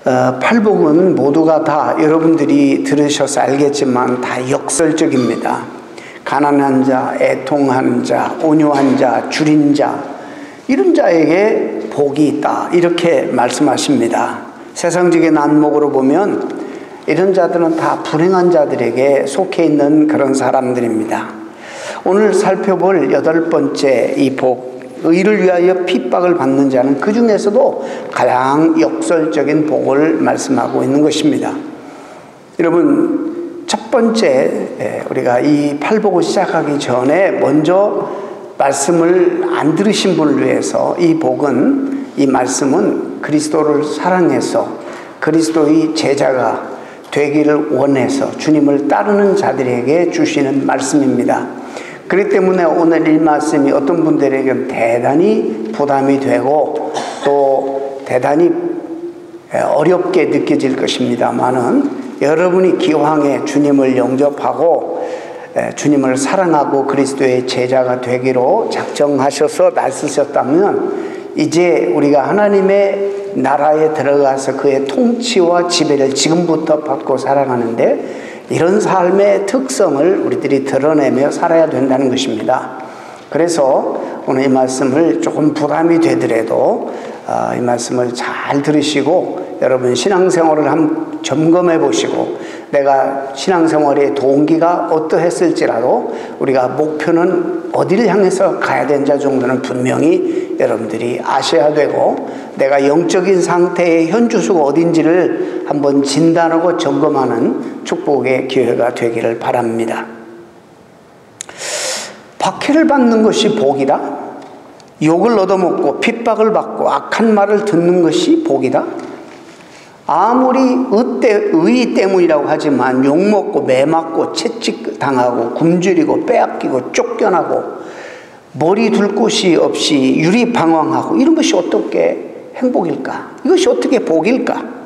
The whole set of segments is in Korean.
팔복은 모두가 다 여러분들이 들으셔서 알겠지만 다 역설적입니다. 가난한 자, 애통하는 자, 온유한 자, 줄인 자, 이런 자에게 복이 있다, 이렇게 말씀하십니다. 세상적인 안목으로 보면 이런 자들은 다 불행한 자들에게 속해 있는 그런 사람들입니다. 오늘 살펴볼 8번째 이 복, 의를 위하여 핍박을 받는 자는 그 중에서도 가장 역설적인 복을 말씀하고 있는 것입니다. 여러분, 첫 번째, 우리가 이 팔복을 시작하기 전에 먼저 말씀을 안 들으신 분을 위해서 이 복은, 이 말씀은 그리스도를 사랑해서 그리스도의 제자가 되기를 원해서 주님을 따르는 자들에게 주시는 말씀입니다. 그렇기 때문에 오늘 이 말씀이 어떤 분들에게는 대단히 부담이 되고 또 대단히 어렵게 느껴질 것입니다만은, 여러분이 기왕에 주님을 영접하고 주님을 사랑하고 그리스도의 제자가 되기로 작정하셔서 나서셨다면, 이제 우리가 하나님의 나라에 들어가서 그의 통치와 지배를 지금부터 받고 살아가는데, 이런 삶의 특성을 우리들이 드러내며 살아야 된다는 것입니다. 그래서 오늘 이 말씀을 조금 부담이 되더라도 이 말씀을 잘 들으시고 여러분 신앙생활을 한번 점검해 보시고, 내가 신앙생활의 동기가 어떠했을지라도 우리가 목표는 어디를 향해서 가야 되는지 정도는 분명히 여러분들이 아셔야 되고, 내가 영적인 상태의 현주소가 어딘지를 한번 진단하고 점검하는 축복의 기회가 되기를 바랍니다. 박해를 받는 것이 복이다? 욕을 얻어먹고 핍박을 받고 악한 말을 듣는 것이 복이다? 아무리 의 때문이라고 하지만 욕먹고 매맞고 채찍당하고 굶주리고 빼앗기고 쫓겨나고 머리 둘 곳이 없이 유리방황하고 이런 것이 어떻게 행복일까? 이것이 어떻게 복일까?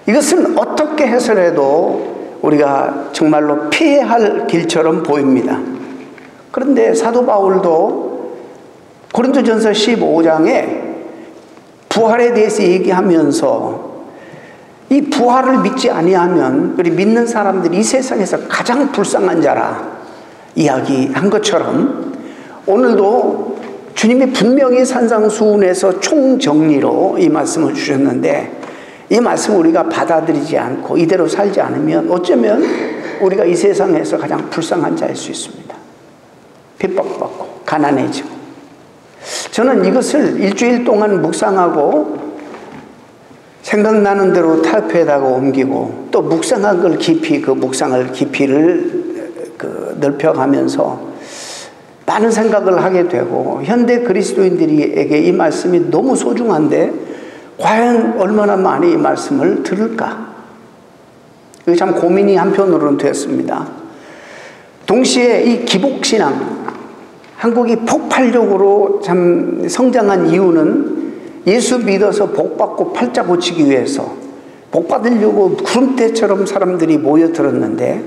이것은 어떻게 해서라도 우리가 정말로 피해야 할 길처럼 보입니다. 그런데 사도 바울도 고린도전서 15장에 부활에 대해서 얘기하면서 이 부활을 믿지 아니하면 우리 믿는 사람들이 이 세상에서 가장 불쌍한 자라 이야기한 것처럼, 오늘도 주님이 분명히 산상수훈에서 총정리로 이 말씀을 주셨는데, 이 말씀을 우리가 받아들이지 않고 이대로 살지 않으면 어쩌면 우리가 이 세상에서 가장 불쌍한 자일 수 있습니다. 핍박받고 가난해지고. 저는 이것을 일주일 동안 묵상하고 생각나는 대로 타협에다가 옮기고 또 묵상한 걸 깊이, 그 묵상을 깊이를 넓혀가면서 많은 생각을 하게 되고, 현대 그리스도인들에게 이 말씀이 너무 소중한데 과연 얼마나 많이 이 말씀을 들을까? 이게 참 고민이 한편으로는 됐습니다. 동시에 이 기복신앙, 한국이 폭발적으로 참 성장한 이유는 예수 믿어서 복받고 팔자 고치기 위해서 복받으려고 구름대처럼 사람들이 모여들었는데,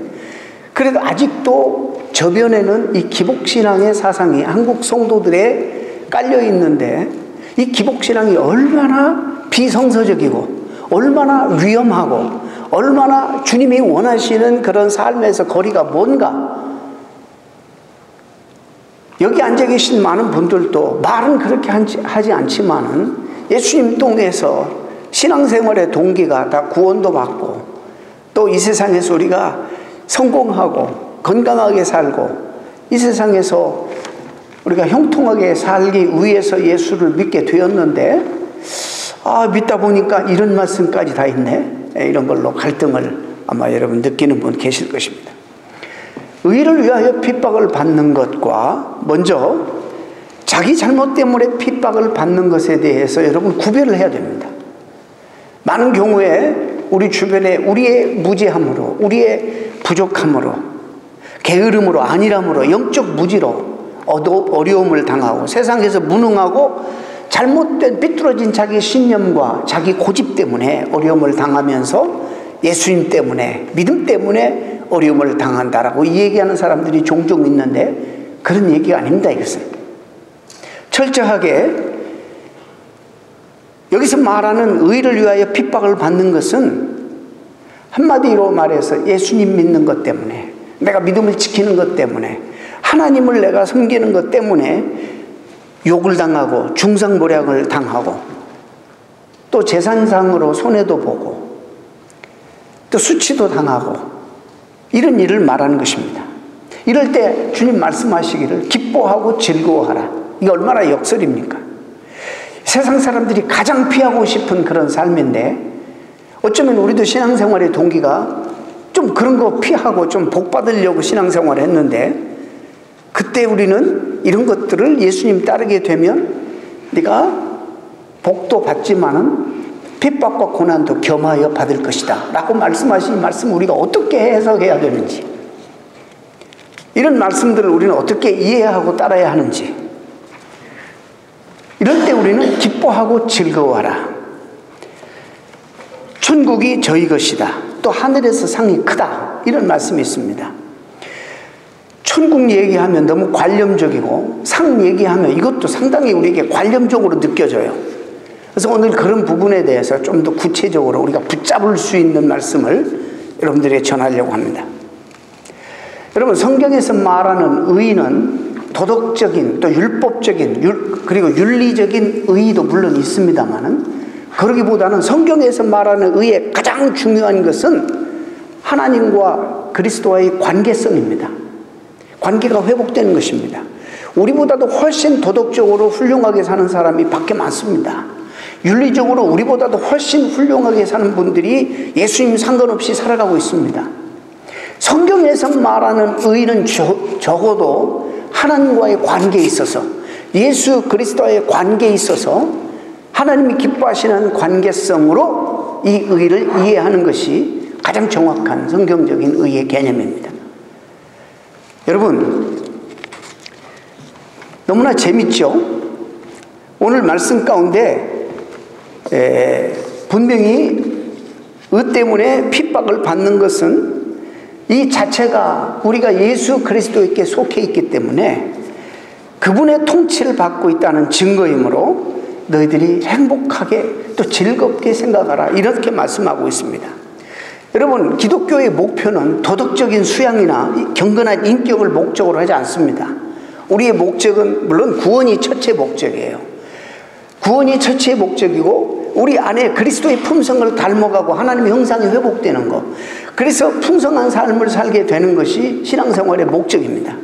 그래도 아직도 저변에는 이 기복신앙의 사상이 한국 성도들에 깔려있는데, 이 기복신앙이 얼마나 비성서적이고 얼마나 위험하고 얼마나 주님이 원하시는 그런 삶에서 거리가 뭔가. 여기 앉아 계신 많은 분들도 말은 그렇게 하지 않지만은 예수님 통해서 신앙생활의 동기가 다 구원도 받고 또 이 세상에서 우리가 성공하고 건강하게 살고 이 세상에서 우리가 형통하게 살기 위해서 예수를 믿게 되었는데, 믿다 보니까 이런 말씀까지 다 있네, 이런 걸로 갈등을 아마 여러분 느끼는 분 계실 것입니다. 의를 위하여 핍박을 받는 것과 먼저 자기 잘못 때문에 핍박을 받는 것에 대해서 여러분 구별을 해야 됩니다. 많은 경우에 우리 주변에 우리의 무지함으로, 우리의 부족함으로, 게으름으로, 안일함으로, 영적 무지로 어려움을 당하고 세상에서 무능하고 잘못된 삐뚤어진 자기 신념과 자기 고집 때문에 어려움을 당하면서 예수님 때문에, 믿음 때문에 어려움을 당한다라고 얘기하는 사람들이 종종 있는데, 그런 얘기가 아닙니다. 이것은 철저하게 여기서 말하는 의를 위하여 핍박을 받는 것은 한마디로 말해서 예수님 믿는 것 때문에, 내가 믿음을 지키는 것 때문에, 하나님을 내가 섬기는 것 때문에 욕을 당하고 중상모략을 당하고 또 재산상으로 손해도 보고 또 수치도 당하고 이런 일을 말하는 것입니다. 이럴 때 주님 말씀하시기를 기뻐하고 즐거워하라. 이게 얼마나 역설입니까? 세상 사람들이 가장 피하고 싶은 그런 삶인데 어쩌면 우리도 신앙생활의 동기가 좀 그런 거 피하고 좀 복 받으려고 신앙생활을 했는데 그때 우리는 이런 것들을 예수님 따르게 되면 네가 복도 받지만은 핍박과 고난도 겸하여 받을 것이다 라고 말씀하신 말씀 우리가 어떻게 해석해야 되는지, 이런 말씀들을 우리는 어떻게 이해하고 따라야 하는지, 이럴 때 우리는 기뻐하고 즐거워하라. 천국이 저희 것이다. 또 하늘에서 상이 크다. 이런 말씀이 있습니다. 천국 얘기하면 너무 관념적이고 상 얘기하면 이것도 상당히 우리에게 관념적으로 느껴져요. 그래서 오늘 그런 부분에 대해서 좀 더 구체적으로 우리가 붙잡을 수 있는 말씀을 여러분들에게 전하려고 합니다. 여러분, 성경에서 말하는 의는 도덕적인 또 율법적인 그리고 윤리적인 의의도 물론 있습니다만은 그러기보다는 성경에서 말하는 의의 가장 중요한 것은 하나님과 그리스도와의 관계성입니다. 관계가 회복되는 것입니다. 우리보다도 훨씬 도덕적으로 훌륭하게 사는 사람이 밖에 많습니다. 윤리적으로 우리보다도 훨씬 훌륭하게 사는 분들이 예수님 상관없이 살아가고 있습니다. 성경에서 말하는 의는 적어도 하나님과의 관계에 있어서, 예수 그리스도와의 관계에 있어서 하나님이 기뻐하시는 관계성으로 이 의를 이해하는 것이 가장 정확한 성경적인 의의 개념입니다. 여러분, 너무나 재밌죠? 오늘 말씀 가운데 분명히 의 때문에 핍박을 받는 것은 이 자체가 우리가 예수 그리스도에게 속해 있기 때문에 그분의 통치를 받고 있다는 증거이므로 너희들이 행복하게 또 즐겁게 생각하라, 이렇게 말씀하고 있습니다. 여러분, 기독교의 목표는 도덕적인 수양이나 경건한 인격을 목적으로 하지 않습니다. 우리의 목적은 물론 구원이 첫째 목적이에요. 구원이 첫째 목적이고 우리 안에 그리스도의 품성을 닮아가고 하나님의 형상이 회복되는 것, 그래서 풍성한 삶을 살게 되는 것이 신앙생활의 목적입니다.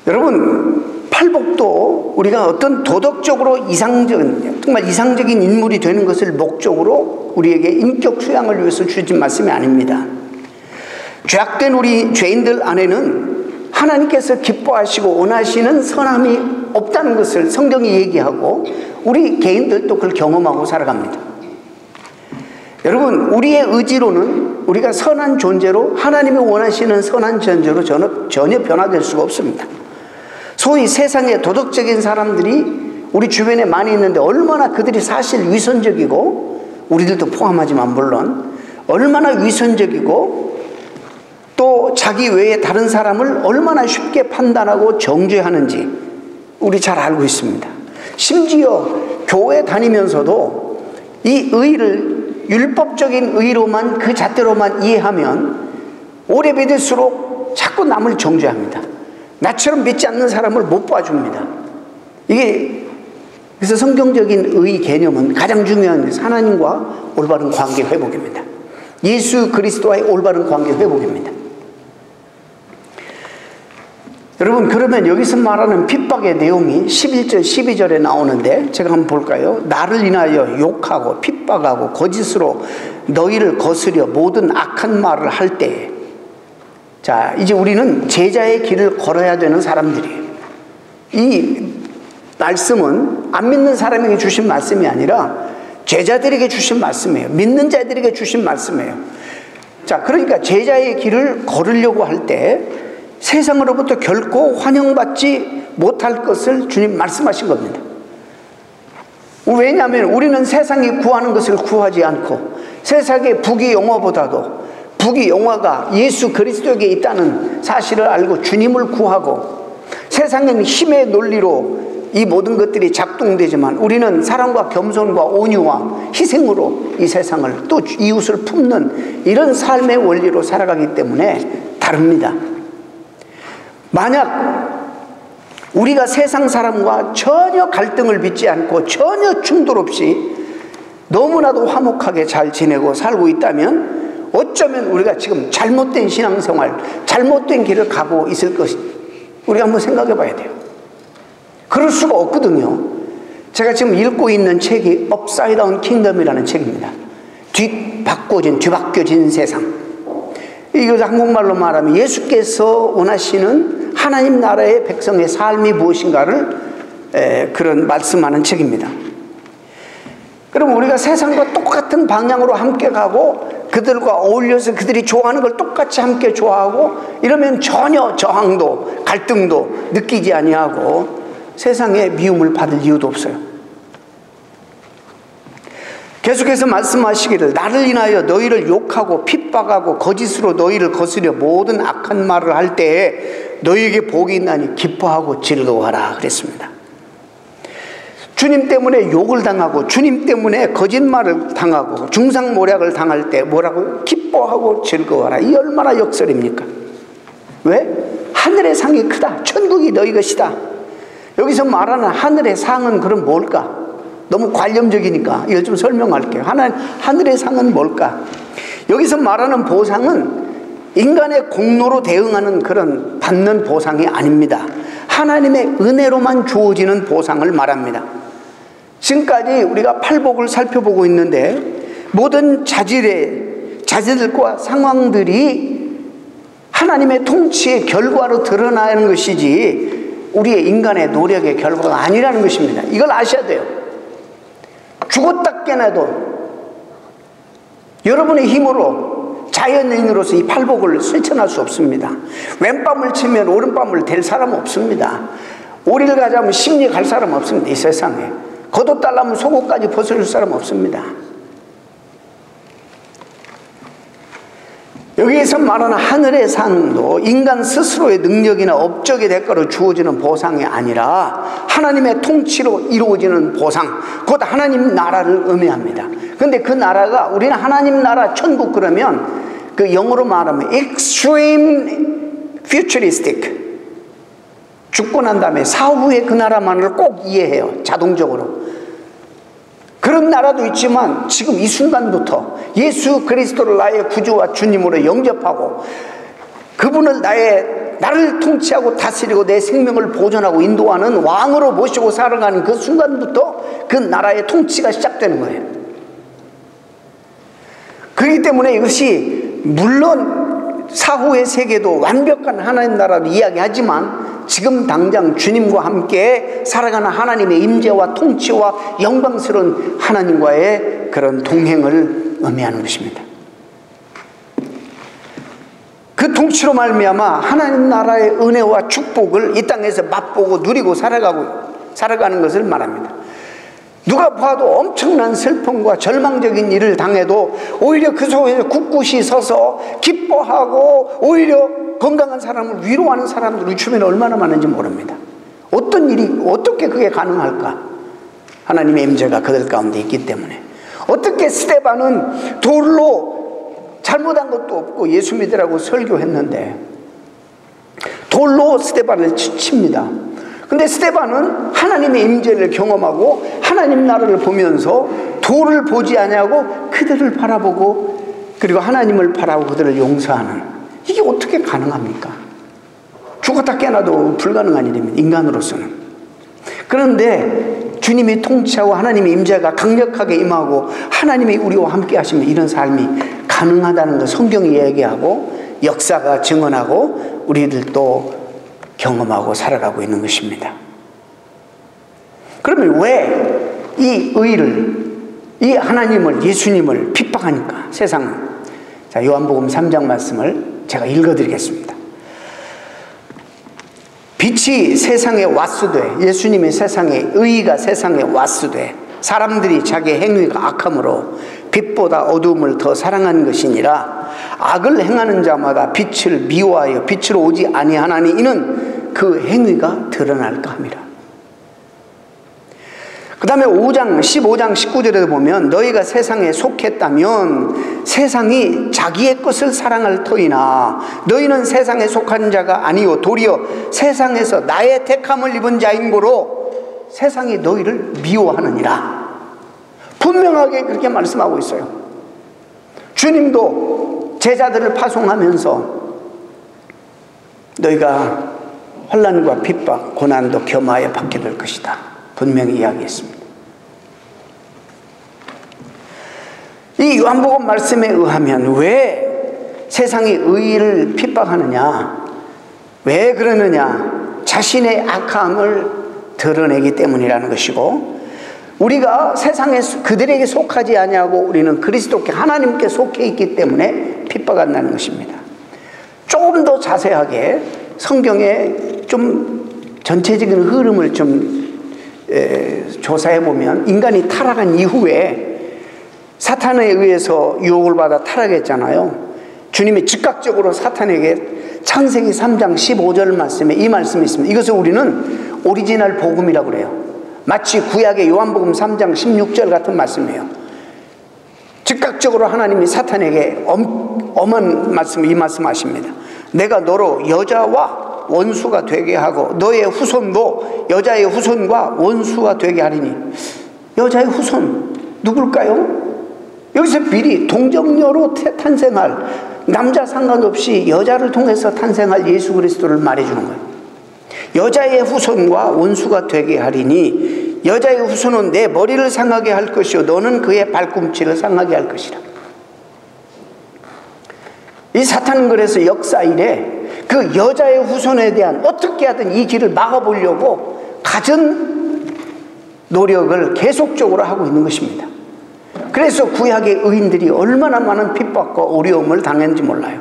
여러분, 팔복도 우리가 어떤 도덕적으로 정말 이상적인 인물이 되는 것을 목적으로 우리에게 인격 수양을 위해서 주신 말씀이 아닙니다. 죄악된 우리 죄인들 안에는 하나님께서 기뻐하시고 원하시는 선함이 없다는 것을 성경이 얘기하고 우리 개인들도 그걸 경험하고 살아갑니다. 여러분, 우리의 의지로는 우리가 선한 존재로, 하나님이 원하시는 선한 존재로 전혀 변화될 수가 없습니다. 소위 세상에 도덕적인 사람들이 우리 주변에 많이 있는데 얼마나 그들이 사실 위선적이고, 우리들도 포함하지만 물론 얼마나 위선적이고 또 자기 외에 다른 사람을 얼마나 쉽게 판단하고 정죄하는지 우리 잘 알고 있습니다. 심지어 교회 다니면서도 이 의를 율법적인 의로만, 그 잣대로만 이해하면 오래 믿을수록 자꾸 남을 정죄합니다. 나처럼 믿지 않는 사람을 못 봐줍니다. 그래서 성경적인 의 개념은 가장 중요한 것은 하나님과 올바른 관계 회복입니다. 예수 그리스도와의 올바른 관계 회복입니다. 여러분, 그러면 여기서 말하는 핍박의 내용이 11절 12절에 나오는데 제가 한번 볼까요? 나를 인하여 욕하고 핍박하고 거짓으로 너희를 거스려 모든 악한 말을 할 때, 자, 이제 우리는 제자의 길을 걸어야 되는 사람들이에요. 이 말씀은 안 믿는 사람에게 주신 말씀이 아니라 제자들에게 주신 말씀이에요. 믿는 자들에게 주신 말씀이에요. 자, 그러니까 제자의 길을 걸으려고 할 때 세상으로부터 결코 환영받지 못할 것을 주님 말씀하신 겁니다. 왜냐하면 우리는 세상이 구하는 것을 구하지 않고 세상의 부귀 영화보다도 부귀 영화가 예수 그리스도에게 있다는 사실을 알고 주님을 구하고, 세상은 힘의 논리로 이 모든 것들이 작동되지만 우리는 사랑과 겸손과 온유와 희생으로 이 세상을 또 이웃을 품는 이런 삶의 원리로 살아가기 때문에 다릅니다. 만약 우리가 세상 사람과 전혀 갈등을 빚지 않고 전혀 충돌 없이 너무나도 화목하게 잘 지내고 살고 있다면 어쩌면 우리가 지금 잘못된 신앙생활, 잘못된 길을 가고 있을 것이 우리가 한번 생각해 봐야 돼요. 그럴 수가 없거든요. 제가 지금 읽고 있는 책이 업사이드 다운 킹덤이라는 책입니다. 뒤바뀌어진 세상. 이거 한국말로 말하면 예수께서 원하시는 하나님 나라의 백성의 삶이 무엇인가를 그런 말씀하는 책입니다. 그럼 우리가 세상과 똑같은 방향으로 함께 가고 그들과 어울려서 그들이 좋아하는 걸 똑같이 함께 좋아하고 이러면 전혀 저항도 갈등도 느끼지 아니하고 세상에 미움을 받을 이유도 없어요. 계속해서 말씀하시기를 나를 인하여 너희를 욕하고 핍박하고 거짓으로 너희를 거스려 모든 악한 말을 할 때에 너희에게 복이 있나니 기뻐하고 즐거워하라 그랬습니다. 주님 때문에 욕을 당하고 주님 때문에 거짓말을 당하고 중상모략을 당할 때 뭐라고? 기뻐하고 즐거워하라. 이 얼마나 역설입니까? 왜? 하늘의 상이 크다. 천국이 너희 것이다. 여기서 말하는 하늘의 상은 그럼 뭘까? 너무 관념적이니까 이걸 좀 설명할게요. 하늘의 상은 뭘까? 여기서 말하는 보상은 인간의 공로로 대응하는 그런 받는 보상이 아닙니다. 하나님의 은혜로만 주어지는 보상을 말합니다. 지금까지 우리가 팔복을 살펴보고 있는데 모든 자질들과 상황들이 하나님의 통치의 결과로 드러나는 것이지 우리의 인간의 노력의 결과가 아니라는 것입니다. 이걸 아셔야 돼요. 죽었다 깨나도 여러분의 힘으로 자연인으로서 이 팔복을 실천할 수 없습니다. 왼밤을 치면 오른밤을 댈 사람 없습니다. 오리를 가자면 심리 갈 사람 없습니다. 이 세상에 겉옷 달라면 속옷까지 벗어줄 사람 없습니다. 여기에서 말하는 하늘의 상도 인간 스스로의 능력이나 업적의 대가로 주어지는 보상이 아니라 하나님의 통치로 이루어지는 보상, 곧 하나님 나라를 의미합니다. 그런데 그 나라가 우리는 하나님 나라 천국 그러면 그 영어로 말하면 extreme futuristic, 죽고 난 다음에 사후의 그 나라만을 꼭 이해해요. 자동적으로. 그런 나라도 있지만 지금 이 순간부터 예수 그리스도를 나의 구주와 주님으로 영접하고 그분을 나를 통치하고 다스리고 내 생명을 보존하고 인도하는 왕으로 모시고 살아가는 그 순간부터 그 나라의 통치가 시작되는 거예요. 그렇기 때문에 이것이 물론 사후의 세계도 완벽한 하나님 나라를 이야기하지만 지금 당장 주님과 함께 살아가는 하나님의 임재와 통치와 영광스러운 하나님과의 그런 동행을 의미하는 것입니다. 그 통치로 말미암아 하나님 나라의 은혜와 축복을 이 땅에서 맛보고 누리고 살아가는 것을 말합니다. 누가 봐도 엄청난 슬픔과 절망적인 일을 당해도 오히려 그 속에서 굳굳이 서서 기뻐하고 오히려 건강한 사람을 위로하는 사람들이 주변에 얼마나 많은지 모릅니다. 어떤 일이 어떻게 그게 가능할까? 하나님의 임재가 그들 가운데 있기 때문에. 어떻게 스데반은 돌로 잘못한 것도 없고 예수 믿으라고 설교했는데 돌로 스데반을 칩니다. 근데 스데반은 하나님의 임재를 경험하고 하나님 나라를 보면서 돌을 보지 아니하고 그들을 바라보고 그리고 하나님을 바라보고 그들을 용서하는, 이게 어떻게 가능합니까? 죽었다 깨어나도 불가능한 일입니다. 인간으로서는. 그런데 주님이 통치하고 하나님의 임재가 강력하게 임하고 하나님이 우리와 함께 하시면 이런 삶이 가능하다는 것 성경이 얘기하고 역사가 증언하고 우리들도 경험하고 살아가고 있는 것입니다. 그러면 왜 이 의를, 이 하나님을, 예수님을 핍박하니까 세상은? 자, 요한복음 3장 말씀을 제가 읽어드리겠습니다. 빛이 세상에 왔으되, 예수님의 세상에, 의가 세상에 왔으되 사람들이 자기 행위가 악함으로 빛보다 어두움을 더 사랑하는 것이니라. 악을 행하는 자마다 빛을 미워하여 빛으로 오지 아니하나니 이는 그 행위가 드러날까 함이라. 그 다음에 15장 19절에 보면 너희가 세상에 속했다면 세상이 자기의 것을 사랑할 터이나 너희는 세상에 속한 자가 아니요 도리어 세상에서 나의 택함을 입은 자인고로 세상이 너희를 미워하느니라. 분명하게 그렇게 말씀하고 있어요. 주님도 제자들을 파송하면서 너희가 환난과 핍박, 고난도 겸하여 받게 될 것이다. 분명히 이야기했습니다. 이 요한복음 말씀에 의하면 왜 세상이 의를 핍박하느냐? 왜 그러느냐? 자신의 악함을 드러내기 때문이라는 것이고, 우리가 세상에 그들에게 속하지 아니하고 우리는 그리스도께 하나님께 속해 있기 때문에 핍박한다는 것입니다. 조금 더 자세하게 성경에 좀 전체적인 흐름을 좀 조사해 보면, 인간이 타락한 이후에 사탄에 의해서 유혹을 받아 타락했잖아요. 주님이 즉각적으로 사탄에게 창세기 3장 15절 말씀에 이 말씀이 있습니다. 이것을 우리는 오리지널 복음이라고 그래요. 마치 구약의 요한복음 3장 16절 같은 말씀이에요. 즉각적으로 하나님이 사탄에게 엄한 말씀, 이 말씀하십니다. 내가 너로 여자와 원수가 되게 하고 너의 후손도 여자의 후손과 원수가 되게 하리니. 여자의 후손 누굴까요? 여기서 미리 동정녀로 탄생할, 남자 상관없이 여자를 통해서 탄생할 예수 그리스도를 말해주는 거예요. 여자의 후손과 원수가 되게 하리니 여자의 후손은 내 머리를 상하게 할 것이요 너는 그의 발꿈치를 상하게 할 것이라. 이 사탄은 그래서 역사 이래 그 여자의 후손에 대한 어떻게 하든 이 길을 막아보려고 갖은 노력을 계속적으로 하고 있는 것입니다. 그래서 구약의 의인들이 얼마나 많은 핍박과 어려움을 당했는지 몰라요.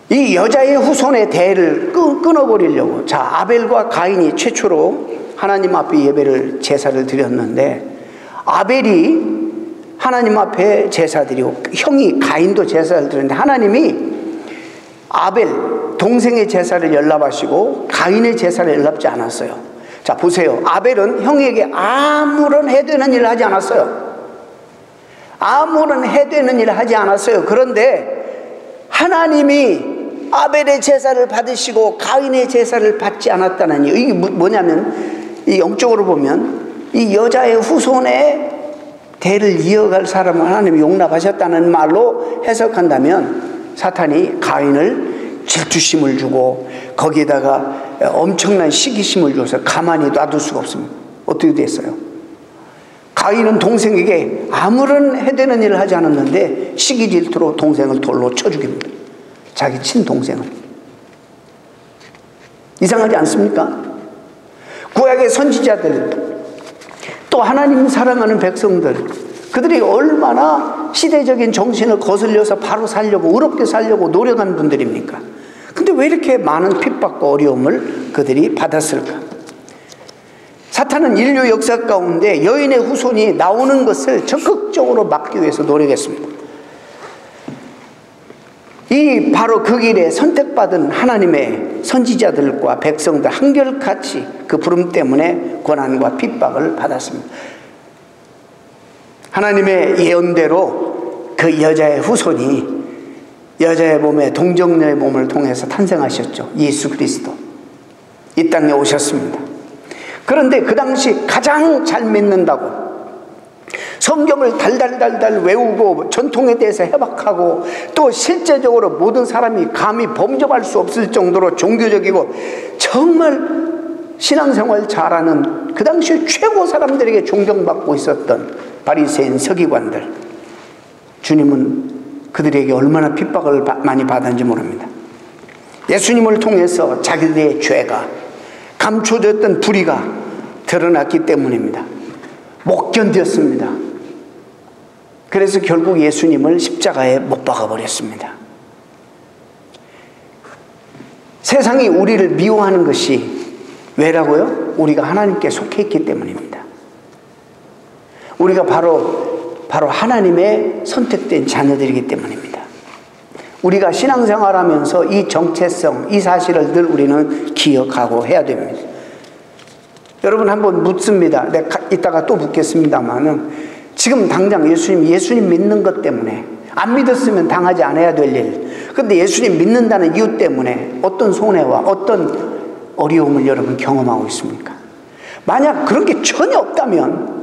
이 여자의 후손의 대를 끊어버리려고, 자, 아벨과 가인이 최초로 하나님 앞에 예배를, 제사를 드렸는데, 아벨이 하나님 앞에 제사 드리고 형이 가인도 제사를 드렸는데, 하나님이 아벨 동생의 제사를 연락하시고 가인의 제사를 연락지 않았어요. 자, 보세요. 아벨은 형에게 아무런 해되는 일을 하지 않았어요. 아무런 해되는 일을 하지 않았어요. 그런데 하나님이 아벨의 제사를 받으시고 가인의 제사를 받지 않았다는 이유. 이게 뭐냐면, 이 영적으로 보면 이 여자의 후손의 대를 이어갈 사람을 하나님이 용납하셨다는 말로 해석한다면, 사탄이 가인을 질투심을 주고 거기에다가 엄청난 시기심을 줘서 가만히 놔둘 수가 없습니다. 어떻게 됐어요? 가인은 동생에게 아무런 해되는 일을 하지 않았는데 시기 질투로 동생을 돌로 쳐 죽입니다. 자기 친동생을. 이상하지 않습니까? 구약의 선지자들, 또 하나님 사랑하는 백성들, 그들이 얼마나 시대적인 정신을 거슬려서 바로 살려고, 의롭게 살려고 노력한 분들입니까? 근데 왜 이렇게 많은 핍박과 어려움을 그들이 받았을까? 사탄은 인류 역사 가운데 여인의 후손이 나오는 것을 적극적으로 막기 위해서 노력했습니다. 이 바로 그 길에 선택받은 하나님의 선지자들과 백성들 한결같이 그 부름 때문에 고난과 핍박을 받았습니다. 하나님의 예언대로 그 여자의 후손이 여자의 몸에, 동정녀의 몸을 통해서 탄생하셨죠. 예수 그리스도 이 땅에 오셨습니다. 그런데 그 당시 가장 잘 믿는다고 성경을 달달달달 외우고 전통에 대해서 해박하고 또 실제적으로 모든 사람이 감히 범접할 수 없을 정도로 종교적이고 정말 신앙생활 잘하는 그 당시 최고 사람들에게 존경받고 있었던 바리새인 서기관들, 주님은 그들에게 얼마나 핍박을 많이 받았는지 모릅니다. 예수님을 통해서 자기들의 죄가, 감춰졌던 불의가 드러났기 때문입니다. 못 견뎠습니다. 그래서 결국 예수님을 십자가에 못 박아버렸습니다. 세상이 우리를 미워하는 것이 왜라고요? 우리가 하나님께 속해 있기 때문입니다. 우리가 바로 하나님의 선택된 자녀들이기 때문입니다. 우리가 신앙생활하면서 이 정체성, 이 사실을 늘 우리는 기억하고 해야 됩니다. 여러분 한번 묻습니다. 내가 이따가 또 묻겠습니다만은 지금 당장 예수님 믿는 것 때문에 안 믿었으면 당하지 않아야 될 일. 그런데 예수님 믿는다는 이유 때문에 어떤 손해와 어떤 어려움을 여러분 경험하고 있습니까? 만약 그런 게 전혀 없다면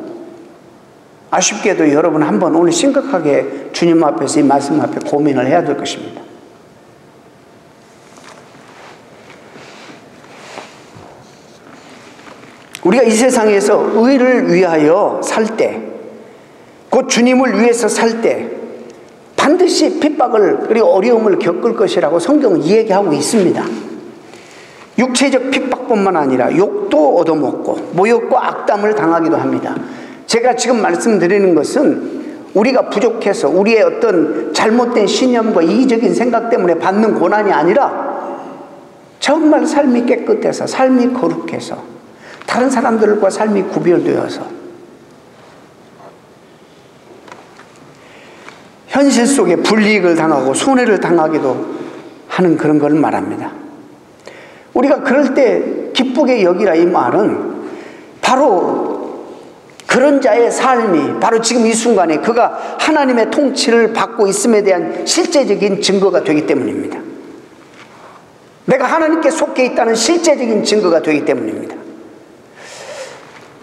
아쉽게도 여러분 한번 오늘 심각하게 주님 앞에서 이 말씀 앞에 고민을 해야 될 것입니다. 우리가 이 세상에서 의를 위하여 살 때, 곧 주님을 위해서 살 때 반드시 핍박을 그리고 어려움을 겪을 것이라고 성경은 이야기하고 있습니다. 육체적 핍박뿐만 아니라 욕도 얻어먹고 모욕과 악담을 당하기도 합니다. 제가 지금 말씀드리는 것은 우리가 부족해서 우리의 어떤 잘못된 신념과 이기적인 생각 때문에 받는 고난이 아니라 정말 삶이 깨끗해서 삶이 거룩해서 다른 사람들과 삶이 구별되어서 현실 속에 불이익을 당하고 손해를 당하기도 하는 그런 걸 말합니다. 우리가 그럴 때 기쁘게 여기라 이 말은 바로 그런 자의 삶이 바로 지금 이 순간에 그가 하나님의 통치를 받고 있음에 대한 실제적인 증거가 되기 때문입니다. 내가 하나님께 속해 있다는 실제적인 증거가 되기 때문입니다.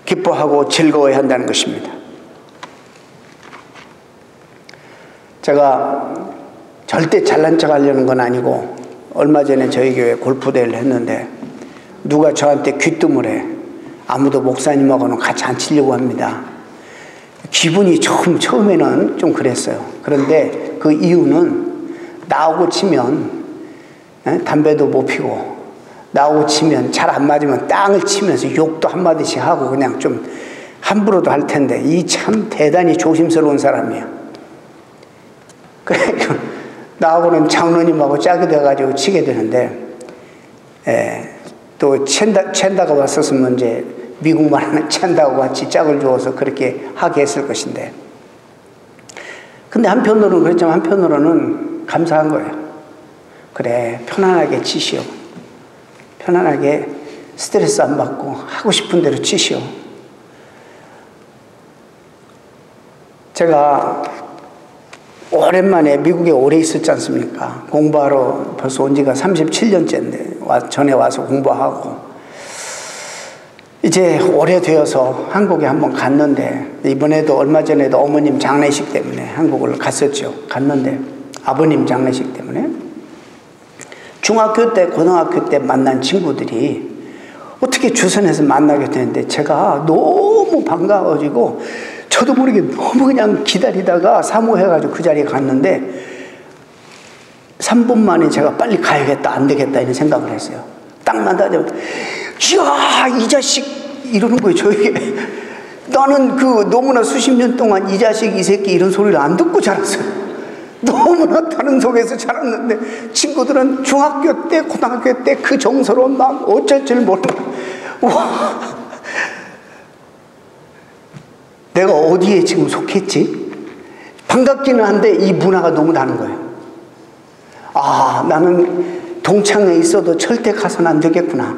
기뻐하고 즐거워야 한다는 것입니다. 제가 절대 잘난 척 하려는 건 아니고 얼마 전에 저희 교회 골프대회를 했는데 누가 저한테 귀뜸을 해. 아무도 목사님하고는 같이 안 치려고 합니다. 기분이 처음에는 좀 그랬어요. 그런데 그 이유는 나하고 치면 담배도 못 피고 나하고 치면 잘 안 맞으면 땅을 치면서 욕도 한마디씩 하고 그냥 좀 함부로도 할 텐데 이 참 대단히 조심스러운 사람이에요. 그러니까 나하고는 장로님하고 짝이 돼가지고 치게 되는데 또 챈다가 왔었으면 이제 미국 말하는 챈다고 같이 짝을 주어서 그렇게 하게 했을 것인데 근데 한편으로는 그렇지만 한편으로는 감사한 거예요. 그래 편안하게 치시오. 편안하게 스트레스 안 받고 하고 싶은 대로 치시오. 제가 오랜만에 미국에 오래 있었지 않습니까? 공부하러 벌써 온 지가 37년째인데 전에 와서 공부하고 이제 오래되어서 한국에 한번 갔는데 이번에도 얼마 전에도 어머님 장례식 때문에 한국을 갔었죠. 갔는데 아버님 장례식 때문에 중학교 때 고등학교 때 만난 친구들이 어떻게 주선해서 만나게 되는데 제가 너무 반가워지고 저도 모르게 너무 그냥 기다리다가 사모해가지고 그 자리에 갔는데 3분 만에 제가 빨리 가야겠다 안 되겠다 이런 생각을 했어요. 딱 만나자마자 이야 이 자식 이러는 거예요. 저에게 나는 그 너무나 수십 년 동안 이 자식 이 새끼 이런 소리를 안 듣고 자랐어요. 너무나 다른 속에서 자랐는데 친구들은 중학교 때 고등학교 때 그 정서로운 마음 어쩔 줄 모르고 와 내가 어디에 지금 속했지? 반갑기는 한데 이 문화가 너무 다른 거예요. 아 나는 동창에 있어도 절대 가서는 안 되겠구나.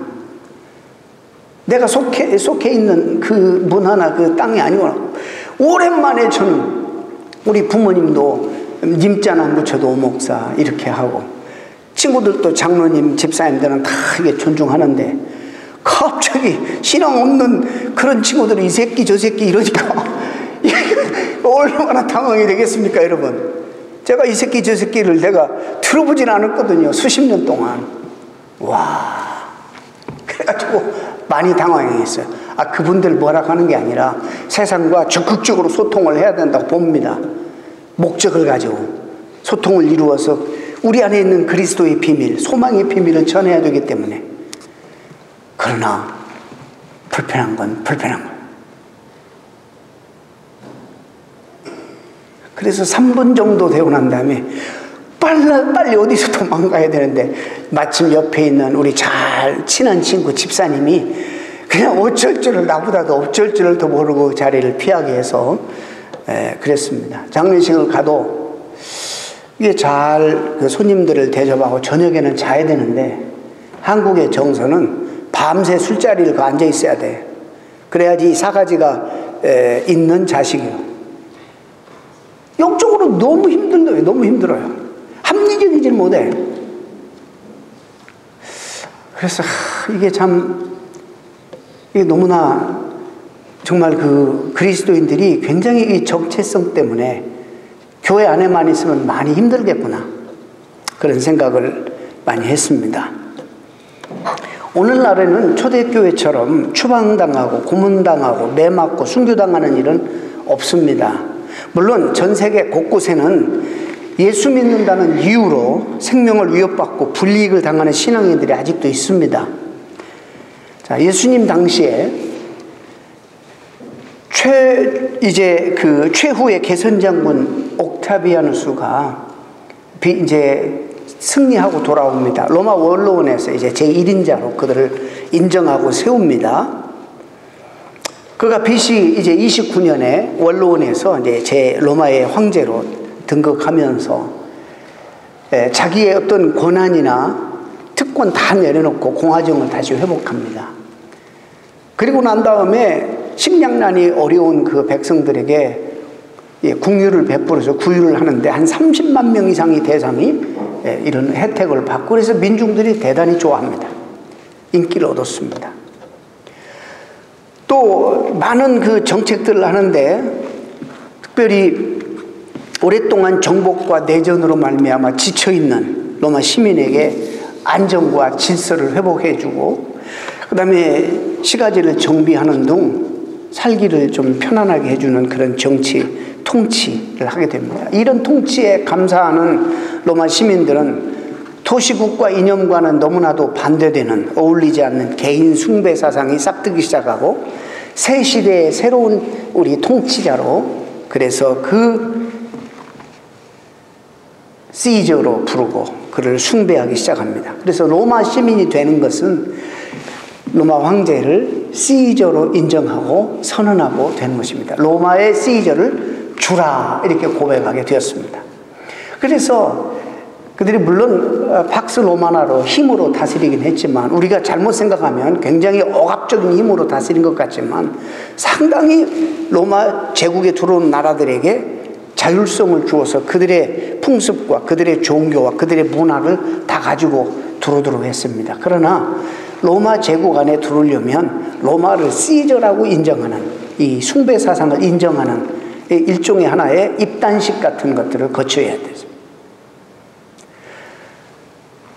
내가 속해 있는 그 문화나 그 땅이 아니구나. 오랜만에 저는 우리 부모님도 님자나 묻혀도 오목사 이렇게 하고 친구들도 장로님 집사님들은 다 이게 존중하는데 갑자기 신앙 없는 그런 친구들이 이 새끼 저 새끼 이러니까 얼마나 당황이 되겠습니까 여러분. 제가 이 새끼 저 새끼를 내가 들어보진 않았거든요. 수십 년 동안. 와 그래가지고 많이 당황했어요. 아 그분들 뭐라 하는 게 아니라 세상과 적극적으로 소통을 해야 된다고 봅니다. 목적을 가지고 소통을 이루어서 우리 안에 있는 그리스도의 비밀 소망의 비밀을 전해야 되기 때문에 그러나 불편한 건 불편한 거예요. 그래서 3분 정도 되고 난 다음에 빨리 어디서 도망가야 되는데 마침 옆에 있는 우리 잘 친한 친구 집사님이 그냥 어쩔 줄을 나보다도 어쩔 줄을 더 모르고 자리를 피하게 해서 그랬습니다. 장례식을 가도 이게 잘 그 손님들을 대접하고 저녁에는 자야 되는데 한국의 정서는 밤새 술자리를 앉아 있어야 돼. 그래야지 사가지가 있는 자식이요. 영적으로 너무 힘들어요. 너무 힘들어요. 합리적이질 못해. 그래서 이게 너무나 정말 그 그리스도인들이 굉장히 이 정체성 때문에 교회 안에만 있으면 많이 힘들겠구나, 그런 생각을 많이 했습니다. 오늘날에는 초대교회처럼 추방당하고 고문당하고 매맞고 순교당하는 일은 없습니다. 물론 전 세계 곳곳에는 예수 믿는다는 이유로 생명을 위협받고 불이익을 당하는 신앙인들이 아직도 있습니다. 자, 예수님 당시에 최후의 개선장군 옥타비아누스가 이제 승리하고 돌아옵니다. 로마 원로원에서 이제 제1인자로 그들을 인정하고 세웁니다. 그가 BC 이제 29년에 원로원에서 이제 로마의 황제로 등극하면서 자기의 어떤 권한이나 특권 다 내려놓고 공화정을 다시 회복합니다. 그리고 난 다음에 식량난이 어려운 그 백성들에게 궁유를 베풀어서 구유를 하는데 한 30만 명 이상의 대상이 이런 혜택을 받고, 그래서 민중들이 대단히 좋아합니다. 인기를 얻었습니다. 또 많은 그 정책들을 하는데, 특별히 오랫동안 정복과 내전으로 말미암아 지쳐있는 로마 시민에게 안정과 질서를 회복해주고, 그 다음에 시가지를 정비하는 등 살기를 좀 편안하게 해주는 그런 정치, 통치를 하게 됩니다. 이런 통치에 감사하는 로마 시민들은 도시국가 이념과는 너무나도 반대되는, 어울리지 않는 개인 숭배 사상이 싹트기 시작하고, 새 시대의 새로운 우리 통치자로, 그래서 그 시저로 부르고 그를 숭배하기 시작합니다. 그래서 로마 시민이 되는 것은 로마 황제를 시저로 인정하고 선언하고 되는 것입니다. 로마의 시저를 주라, 이렇게 고백하게 되었습니다. 그래서 그들이 물론 팍스 로마나로 힘으로 다스리긴 했지만, 우리가 잘못 생각하면 굉장히 억압적인 힘으로 다스린 것 같지만, 상당히 로마 제국에 들어온 나라들에게 자율성을 주어서 그들의 풍습과 그들의 종교와 그들의 문화를 다 가지고 들어오도록 했습니다. 그러나 로마 제국 안에 들어오려면 로마를 시저라고 인정하는, 이 숭배 사상을 인정하는 일종의 하나의 입단식 같은 것들을 거쳐야 됐습니다.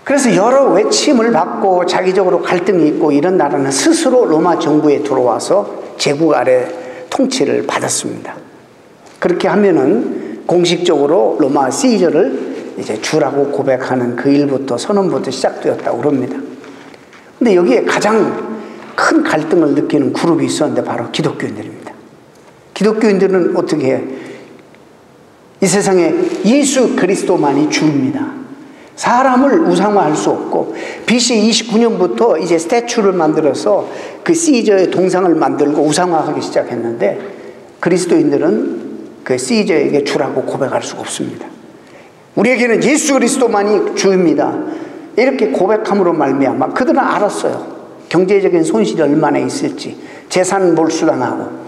그래서 여러 외침을 받고 자기적으로 갈등이 있고 이런 나라는 스스로 로마 정부에 들어와서 제국 아래 통치를 받았습니다. 그렇게 하면은 공식적으로 로마 시저를 이제 주라고 고백하는 그 일부터 선언부터 시작되었다고 그럽니다. 근데 여기에 가장 큰 갈등을 느끼는 그룹이 있었는데 바로 기독교인들입니다. 기독교인들은 어떻게 해요? 이 세상에 예수 그리스도만이 주입니다. 사람을 우상화할 수 없고, BC 29년부터 이제 스태츄를 만들어서 그 시저의 동상을 만들고 우상화하기 시작했는데, 그리스도인들은 그 시저에게 주라고 고백할 수가 없습니다. 우리에게는 예수 그리스도만이 주입니다. 이렇게 고백함으로 말미암아 그들은 알았어요. 경제적인 손실이 얼마나 있을지, 재산 몰수당하고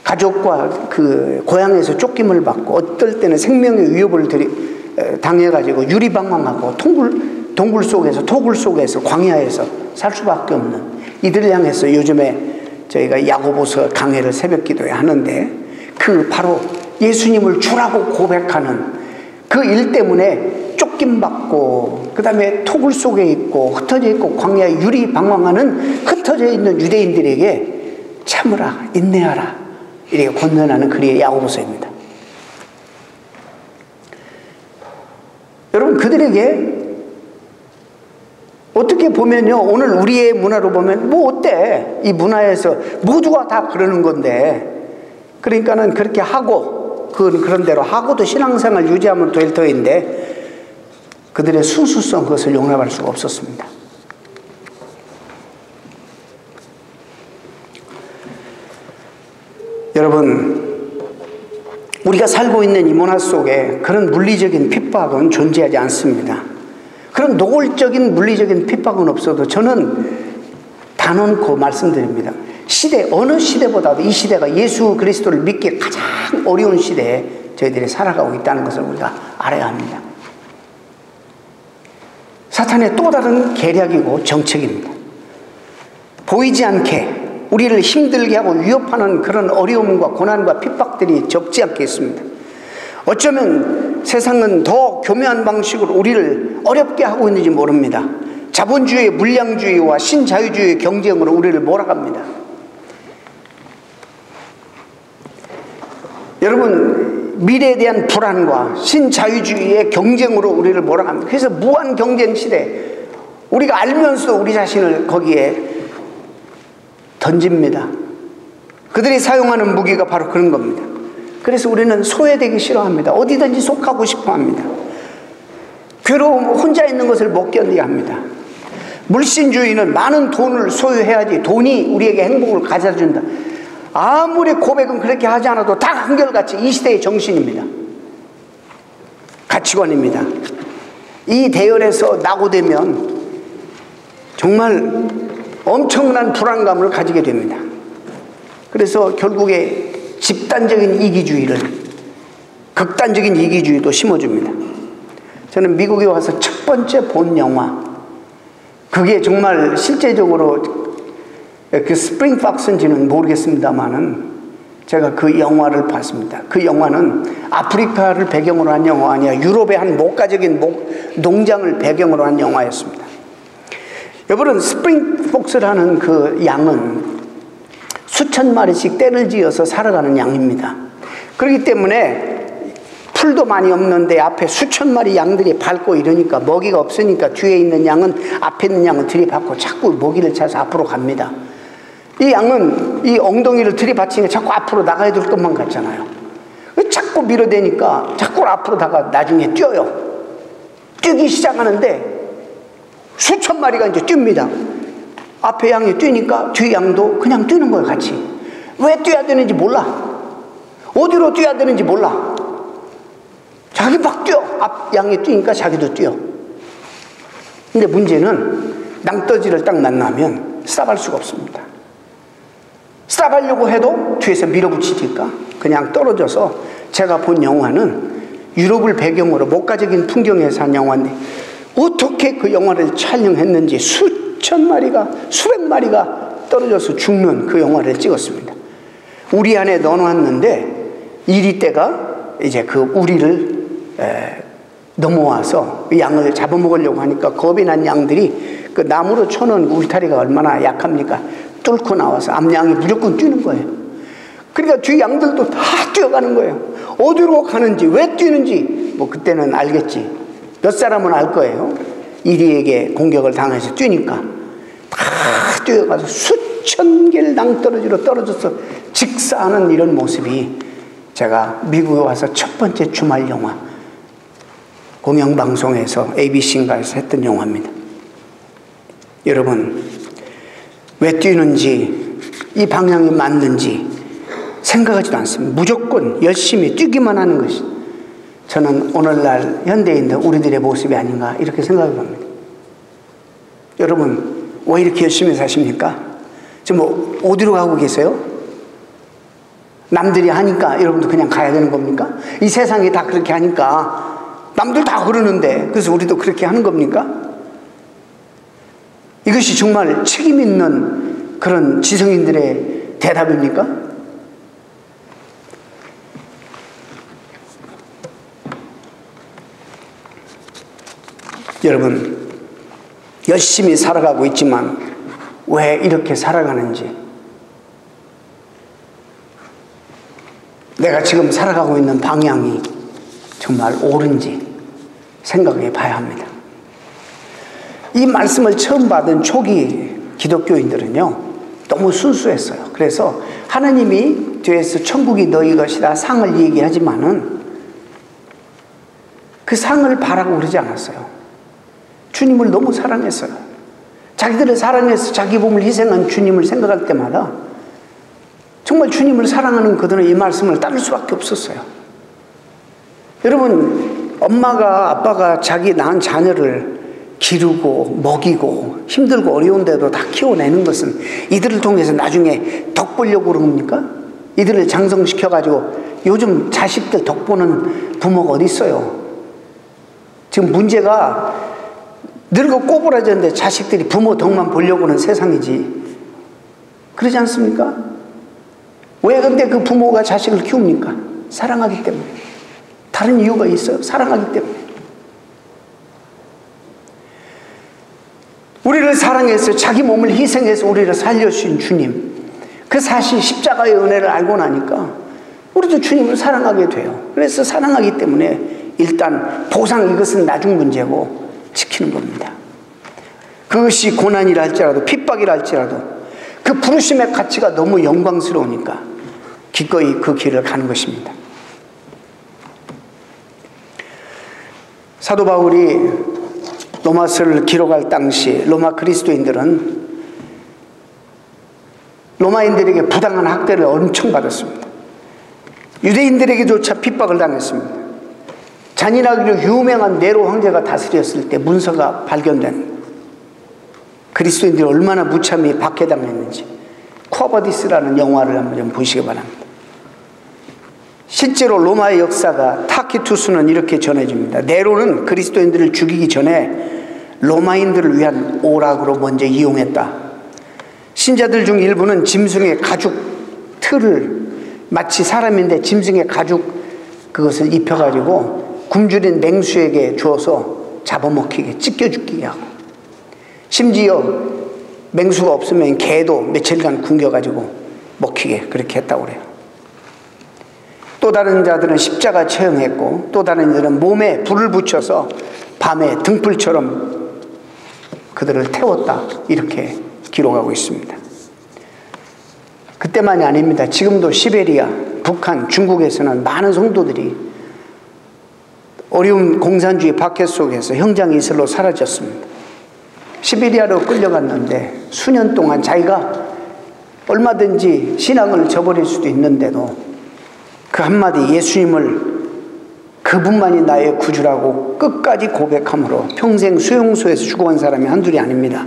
가족과 그 고향에서 쫓김을 받고, 어떨 때는 생명의 위협을 당해가지고 유리방황하고 동굴 속에서, 토굴 속에서, 광야에서 살 수밖에 없는 이들을 향해서 요즘에 저희가 야고보서 강해를 새벽 기도에 하는데, 그 바로 예수님을 주라고 고백하는 그 일 때문에 쫓김받고, 그 다음에 토굴 속에 있고 흩어져 있고 광야에 유리방황하는 흩어져 있는 유대인들에게 참으라, 인내하라, 이렇게 권면하는 글이 야고보서입니다. 여러분, 그들에게 어떻게 보면요, 오늘 우리의 문화로 보면 뭐 어때? 이 문화에서 모두가 다 그러는 건데, 그러니까는 그렇게 하고, 그런 대로 하고도 신앙생활 유지하면 될 터인데, 그들의 순수성, 그것을 용납할 수가 없었습니다. 여러분, 우리가 살고 있는 이 문화 속에 그런 물리적인 핍박은 존재하지 않습니다. 그런 노골적인 물리적인 핍박은 없어도 저는 단언코 말씀드립니다. 시대, 어느 시대보다도 이 시대가 예수 그리스도를 믿기 가장 어려운 시대에 저희들이 살아가고 있다는 것을 우리가 알아야 합니다. 사탄의 또 다른 계략이고 정책입니다. 보이지 않게 우리를 힘들게 하고 위협하는 그런 어려움과 고난과 핍박들이 적지 않겠습니다. 어쩌면 세상은 더 교묘한 방식으로 우리를 어렵게 하고 있는지 모릅니다. 자본주의의 물량주의와 신자유주의의 경쟁으로 우리를 몰아갑니다. 여러분, 미래에 대한 불안과 신자유주의의 경쟁으로 우리를 몰아갑니다. 그래서 무한 경쟁 시대, 우리가 알면서도 우리 자신을 거기에 던집니다. 그들이 사용하는 무기가 바로 그런 겁니다. 그래서 우리는 소외되기 싫어합니다. 어디든지 속하고 싶어 합니다. 괴로움, 혼자 있는 것을 못 견디게 합니다. 물신주의는 많은 돈을 소유해야지 돈이 우리에게 행복을 가져준다. 아무리 고백은 그렇게 하지 않아도 다 한결같이 이 시대의 정신입니다. 가치관입니다. 이 대열에서 낙오되면 정말 엄청난 불안감을 가지게 됩니다. 그래서 결국에 집단적인 이기주의를, 극단적인 이기주의도 심어줍니다. 저는 미국에 와서 첫 번째 본 영화, 그게 정말 실제적으로 그 스프링 박스인지는 모르겠습니다만은 제가 그 영화를 봤습니다. 그 영화는 아프리카를 배경으로 한 영화가 아니라 유럽의 한 목가적인 농장을 배경으로 한 영화였습니다. 여러분, 스프링 폭스라는 그 양은 수천 마리씩 떼를 지어서 살아가는 양입니다. 그렇기 때문에 풀도 많이 없는데 앞에 수천 마리 양들이 밟고 이러니까 먹이가 없으니까 뒤에 있는 양은 앞에 있는 양을 들이받고 자꾸 먹이를 찾아서 앞으로 갑니다. 이 양은 이 엉덩이를 들이받치니까 자꾸 앞으로 나가야 될 것만 같잖아요. 자꾸 밀어대니까 자꾸 앞으로 나중에 뛰어요. 뛰기 시작하는데 수천 마리가 이제 뜁니다. 앞에 양이 뛰니까 뒤 양도 그냥 뛰는 거예요, 같이. 왜 뛰어야 되는지 몰라. 어디로 뛰어야 되는지 몰라. 자기 막 뛰어. 앞 양이 뛰니까 자기도 뛰어. 근데 문제는 낭떠지를 딱 만나면 스탑할 수가 없습니다. 스탑하려고 해도 뒤에서 밀어붙이니까 그냥 떨어져서, 제가 본 영화는 유럽을 배경으로 목가적인 풍경에서 한 영화인데 어떻게 그 영화를 촬영했는지 수천 마리가, 수백 마리가 떨어져서 죽는 그 영화를 찍었습니다. 우리 안에 넣어놨는데 이리떼가 이제 그 우리를 넘어와서 양을 잡아먹으려고 하니까 겁이 난 양들이 그 나무로 쳐놓은 울타리가 얼마나 약합니까? 뚫고 나와서 앞양이 무조건 뛰는 거예요. 그러니까 뒤 양들도 다 뛰어가는 거예요. 어디로 가는지, 왜 뛰는지 뭐 그때는 알겠지. 몇 사람은 알 거예요. 이리에게 공격을 당해서 뛰니까 다 뛰어가서 수천 개를 낭떠러지로 떨어져서 직사하는 이런 모습이 제가 미국에 와서 첫 번째 주말 영화, 공영방송에서 ABC인가에서 했던 영화입니다. 여러분, 왜 뛰는지, 이 방향이 맞는지 생각하지도 않습니다. 무조건 열심히 뛰기만 하는 것이 저는 오늘날 현대인들 우리들의 모습이 아닌가 이렇게 생각해 봅니다. 여러분, 왜 이렇게 열심히 사십니까? 지금 뭐 어디로 가고 계세요? 남들이 하니까 여러분도 그냥 가야 되는 겁니까? 이 세상이 다 그렇게 하니까 남들 다 그러는데 그래서 우리도 그렇게 하는 겁니까? 이것이 정말 책임 있는 그런 지성인들의 대답입니까? 여러분, 열심히 살아가고 있지만 왜 이렇게 살아가는지, 내가 지금 살아가고 있는 방향이 정말 옳은지 생각해 봐야 합니다. 이 말씀을 처음 받은 초기 기독교인들은요, 너무 순수했어요. 그래서 하나님이 뒤에서 천국이 너희 것이다 상을 얘기하지만은 그 상을 바라고 그러지 않았어요. 주님을 너무 사랑했어요. 자기들을 사랑해서 자기 몸을 희생한 주님을 생각할 때마다 정말 주님을 사랑하는 그들은 이 말씀을 따를 수밖에 없었어요. 여러분, 엄마가, 아빠가 자기 낳은 자녀를 기르고 먹이고 힘들고 어려운데도 다 키워내는 것은 이들을 통해서 나중에 덕 보려고 그런 겁니까? 이들을 장성시켜가지고 요즘 자식들 덕 보는 부모가 어디 있어요? 지금 문제가 늙어 꼬부라졌는데 자식들이 부모 덕만 보려고 하는 세상이지. 그러지 않습니까? 왜 근데 그 부모가 자식을 키웁니까? 사랑하기 때문에. 다른 이유가 있어요. 사랑하기 때문에. 우리를 사랑해서 자기 몸을 희생해서 우리를 살려주신 주님, 그 사실 십자가의 은혜를 알고 나니까 우리도 주님을 사랑하게 돼요. 그래서 사랑하기 때문에 일단 보상, 이것은 나중 문제고 지키는 겁니다. 그것이 고난이라 할지라도 핍박이라 할지라도 그 부르심의 가치가 너무 영광스러우니까 기꺼이 그 길을 가는 것입니다. 사도 바울이 로마서를 기록할 당시 로마 그리스도인들은 로마인들에게 부당한 학대를 엄청 받았습니다. 유대인들에게조차 핍박을 당했습니다. 잔인하기로 유명한 네로 황제가 다스렸을 때 문서가 발견된 그리스도인들이 얼마나 무참히 박해당했는지 쿠아바디스라는 영화를 한번 보시기 바랍니다. 실제로 로마의 역사가 타키투스는 이렇게 전해집니다. 네로는 그리스도인들을 죽이기 전에 로마인들을 위한 오락으로 먼저 이용했다. 신자들 중 일부는 짐승의 가죽 틀을 마치 사람인데 짐승의 가죽 그것을 입혀가지고 굶주린 맹수에게 주어서 잡아먹히게 찢겨 죽게 하고, 심지어 맹수가 없으면 개도 며칠간 굶겨가지고 먹히게 그렇게 했다고 그래요. 또 다른 자들은 십자가 처형했고, 또 다른 이들은 몸에 불을 붙여서 밤에 등불처럼 그들을 태웠다, 이렇게 기록하고 있습니다. 그때만이 아닙니다. 지금도 시베리아, 북한, 중국에서는 많은 성도들이 어려운 공산주의 박해 속에서 형장 이슬로 사라졌습니다. 시베리아로 끌려갔는데 수년 동안 자기가 얼마든지 신앙을 저버릴 수도 있는데도 그 한마디 예수님을 그분만이 나의 구주라고 끝까지 고백함으로 평생 수용소에서 죽어간 사람이 한둘이 아닙니다.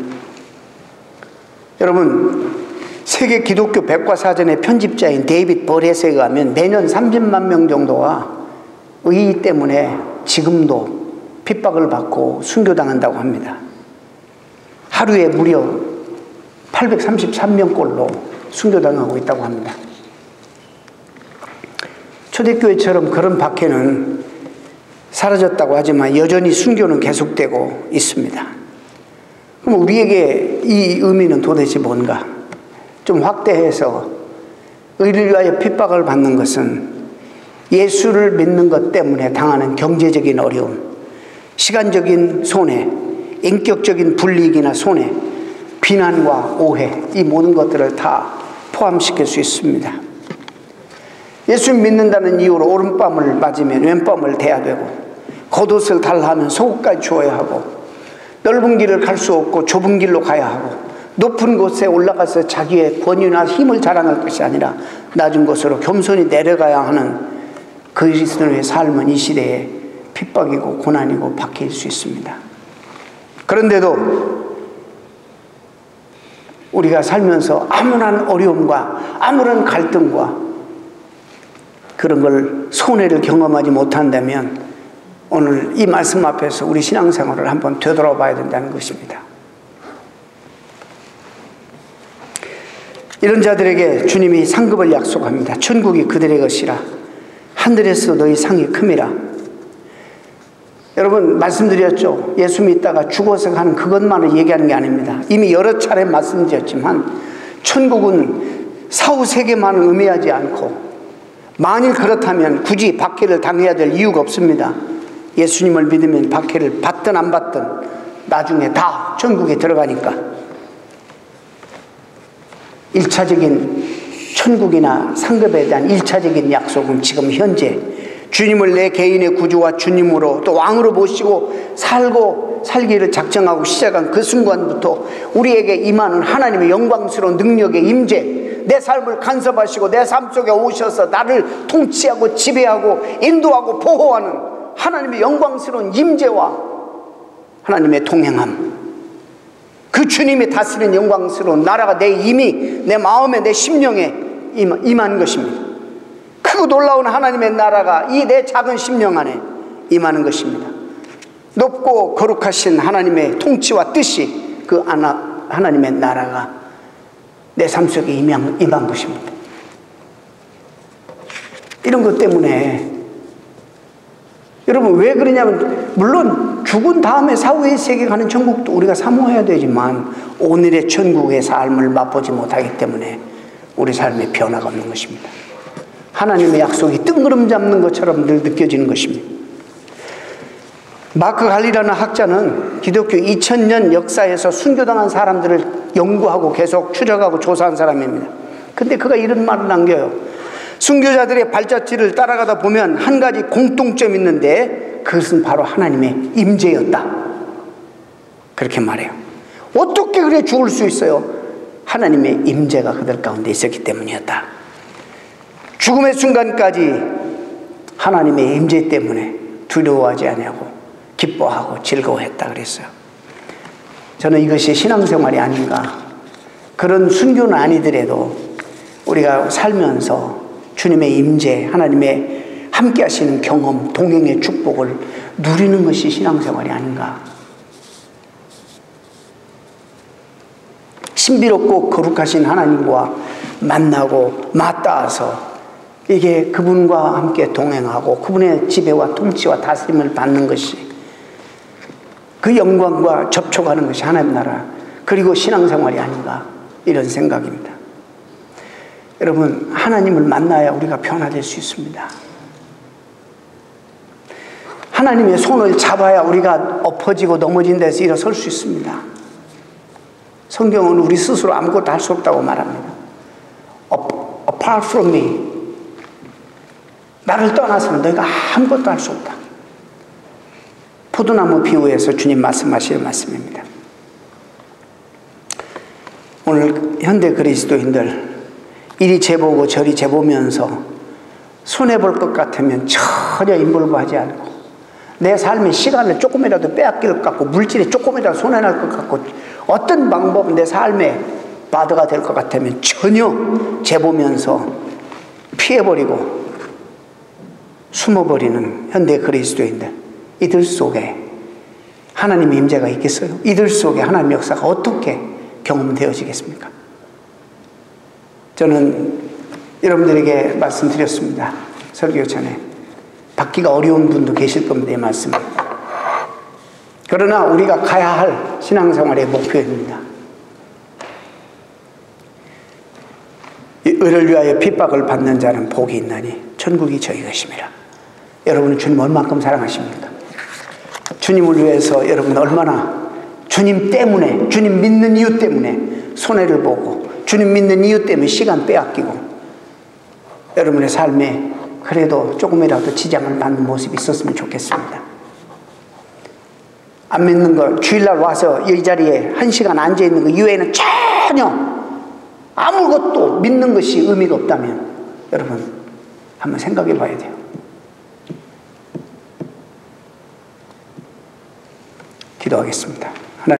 여러분, 세계 기독교 백과사전의 편집자인 데이빗 버렛에 의하면 매년 30만 명 정도가 의의 때문에 지금도 핍박을 받고 순교당한다고 합니다. 하루에 무려 833명꼴로 순교당하고 있다고 합니다. 초대교회처럼 그런 박해는 사라졌다고 하지만 여전히 순교는 계속되고 있습니다. 그럼 우리에게 이 의미는 도대체 뭔가? 좀 확대해서 의를 위하여 핍박을 받는 것은 예수를 믿는 것 때문에 당하는 경제적인 어려움, 시간적인 손해, 인격적인 불이익이나 손해, 비난과 오해, 이 모든 것들을 다 포함시킬 수 있습니다. 예수 믿는다는 이유로 오른밤을 맞으면 왼밤을 대야 되고, 겉옷을 달라 하면 속옷까지 주어야 하고, 넓은 길을 갈 수 없고 좁은 길로 가야 하고, 높은 곳에 올라가서 자기의 권위나 힘을 자랑할 것이 아니라 낮은 곳으로 겸손히 내려가야 하는 그리스도인의 삶은 이 시대에 핍박이고 고난이고 박해일 수 있습니다. 그런데도 우리가 살면서 아무런 어려움과 아무런 갈등과 그런 걸 손해를 경험하지 못한다면 오늘 이 말씀 앞에서 우리 신앙생활을 한번 되돌아봐야 된다는 것입니다. 이런 자들에게 주님이 상급을 약속합니다. 천국이 그들의 것이라. 하늘에서 너희 상이 큼이라. 여러분, 말씀드렸죠. 예수 믿다가 죽어서 가는 그것만을 얘기하는 게 아닙니다. 이미 여러 차례 말씀드렸지만 천국은 사후 세계만을 의미하지 않고, 만일 그렇다면 굳이 박해를 당해야 될 이유가 없습니다. 예수님을 믿으면 박해를 받든 안 받든 나중에 다 천국에 들어가니까. 1차적인 천국이나 상급에 대한 1차적인 약속은 지금 현재 주님을 내 개인의 구주와 주님으로 또 왕으로 모시고 살기를 작정하고 시작한 그 순간부터 우리에게 임하는 하나님의 영광스러운 능력의 임재, 내 삶을 간섭하시고 내 삶 속에 오셔서 나를 통치하고 지배하고 인도하고 보호하는 하나님의 영광스러운 임재와 하나님의 동행함, 그 주님이 다스리는 영광스러운 나라가 내 마음에, 내 심령에 임한 것입니다. 크고 놀라운 하나님의 나라가 이 내 작은 심령 안에 임하는 것입니다. 높고 거룩하신 하나님의 통치와 뜻이 그 하나님의 나라가 내 삶 속에 임한 것입니다. 이런 것 때문에 여러분 왜 그러냐면, 물론 죽은 다음에 사후의 세계 가는 천국도 우리가 사모해야 되지만 오늘의 천국의 삶을 맛보지 못하기 때문에 우리 삶에 변화가 없는 것입니다. 하나님의 약속이 뜬구름 잡는 것처럼 늘 느껴지는 것입니다. 마크 갈리라는 학자는 기독교 2000년 역사에서 순교당한 사람들을 연구하고 계속 추적하고 조사한 사람입니다. 근데 그가 이런 말을 남겨요. 순교자들의 발자취를 따라가다 보면 한 가지 공통점이 있는데 그것은 바로 하나님의 임재였다. 그렇게 말해요. 어떻게 그래 죽을 수 있어요? 하나님의 임재가 그들 가운데 있었기 때문이었다. 죽음의 순간까지 하나님의 임재 때문에 두려워하지 아니하고 기뻐하고 즐거워했다 그랬어요. 저는 이것이 신앙생활이 아닌가. 그런 순교는 아니더라도 우리가 살면서 주님의 임재, 하나님의 함께 하시는 경험, 동행의 축복을 누리는 것이 신앙생활이 아닌가. 신비롭고 거룩하신 하나님과 만나고 맞닿아서 이게 그분과 함께 동행하고 그분의 지배와 통치와 다스림을 받는 것이, 그 영광과 접촉하는 것이 하나님 나라, 그리고 신앙생활이 아닌가, 이런 생각입니다. 여러분, 하나님을 만나야 우리가 변화될 수 있습니다. 하나님의 손을 잡아야 우리가 엎어지고 넘어진 데서 일어설 수 있습니다. 성경은 우리 스스로 아무것도 할 수 없다고 말합니다. Apart from me, 나를 떠나서는 너희가 아무것도 할 수 없다. 포도나무 비유에서 주님 말씀하시는 말씀입니다. 오늘 현대 그리스도인들 이리 재보고 저리 재보면서 손해볼 것 같으면 전혀 인볼브하지 않고, 내 삶의 시간을 조금이라도 빼앗길 것 같고, 물질이 조금이라도 손해날 것 같고, 어떤 방법은 내 삶에 바드가 될 것 같으면 전혀 재보면서 피해버리고 숨어버리는 현대 그리스도인들, 이들 속에 하나님의 임재가 있겠어요? 이들 속에 하나님의 역사가 어떻게 경험되어지겠습니까? 저는 여러분들에게 말씀드렸습니다. 설교 전에. 받기가 어려운 분도 계실 겁니다. 이 말씀. 그러나 우리가 가야 할 신앙생활의 목표입니다. 의를 위하여 핍박을 받는 자는 복이 있나니 천국이 저희 것임이라. 여러분은 주님 얼만큼 사랑하십니까? 주님을 위해서 여러분 얼마나, 주님 때문에, 주님 믿는 이유 때문에 손해를 보고, 주님 믿는 이유 때문에 시간 빼앗기고, 여러분의 삶에 그래도 조금이라도 지장을 받는 모습이 있었으면 좋겠습니다. 안 믿는 거, 주일날 와서 이 자리에 1시간 앉아있는 거 이외에는 전혀 아무것도 믿는 것이 의미가 없다면 여러분 한번 생각해 봐야 돼요. 기도하겠습니다.